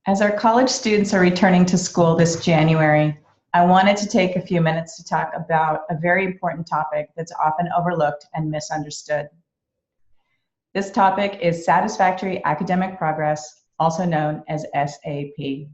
As our college students are returning to school this January, I wanted to take a few minutes to talk about a very important topic that's often overlooked and misunderstood. This topic is Satisfactory Academic Progress, also known as SAP.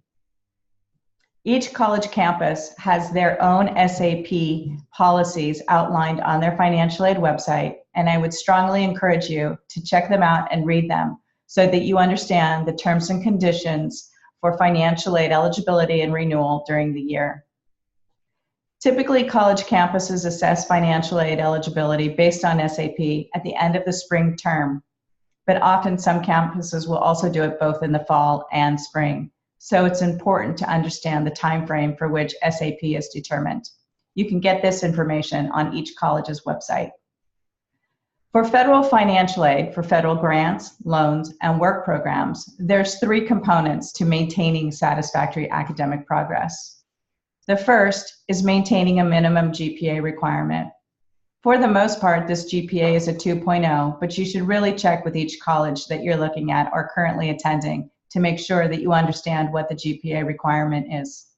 Each college campus has their own SAP policies outlined on their financial aid website, and I would strongly encourage you to check them out and read them so that you understand the terms and conditions for financial aid eligibility and renewal during the year. Typically, college campuses assess financial aid eligibility based on SAP at the end of the spring term, but often some campuses will also do it both in the fall and spring. So it's important to understand the time frame for which SAP is determined. You can get this information on each college's website. For federal financial aid, for federal grants, loans, and work programs, there's three components to maintaining satisfactory academic progress. The first is maintaining a minimum GPA requirement. For the most part, this GPA is a 2.0, but you should really check with each college that you're looking at or currently attending to make sure that you understand what the GPA requirement is.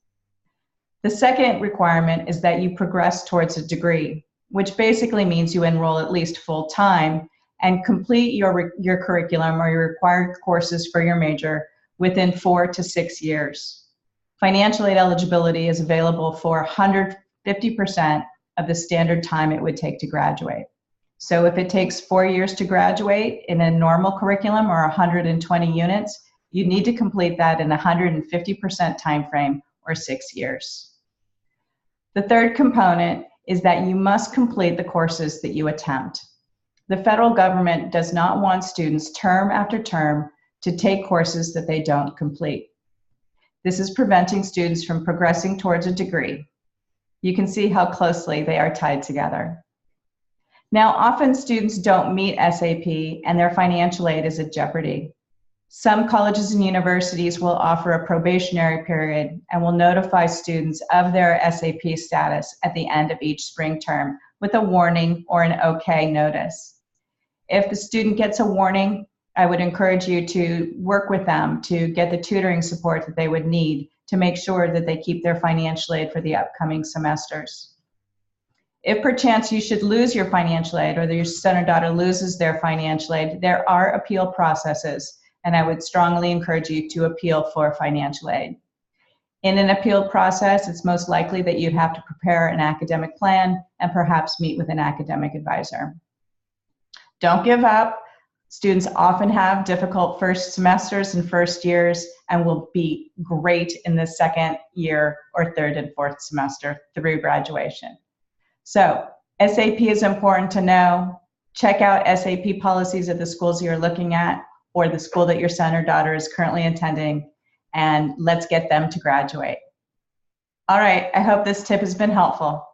The second requirement is that you progress towards a degree, which basically means you enroll at least full-time and complete your curriculum or your required courses for your major within 4 to 6 years. Financial aid eligibility is available for 150% of the standard time it would take to graduate. So if it takes 4 years to graduate in a normal curriculum or 120 units, you need to complete that in 150% time frame or 6 years. The third component is that you must complete the courses that you attempt. The federal government does not want students term after term to take courses that they don't complete. This is preventing students from progressing towards a degree. You can see how closely they are tied together. Now, often students don't meet SAP and their financial aid is at jeopardy. Some colleges and universities will offer a probationary period and will notify students of their SAP status at the end of each spring term with a warning or an okay notice. If the student gets a warning, I would encourage you to work with them to get the tutoring support that they would need to make sure that they keep their financial aid for the upcoming semesters. If perchance you should lose your financial aid or your son or daughter loses their financial aid, there are appeal processes, and I would strongly encourage you to appeal for financial aid. In an appeal process, it's most likely that you'd have to prepare an academic plan and perhaps meet with an academic advisor. Don't give up. Students often have difficult first semesters and first years and will be great in the second year or third and fourth semester through graduation. So SAP is important to know. Check out SAP policies at the schools you're looking at or the school that your son or daughter is currently attending, and let's get them to graduate. All right, I hope this tip has been helpful.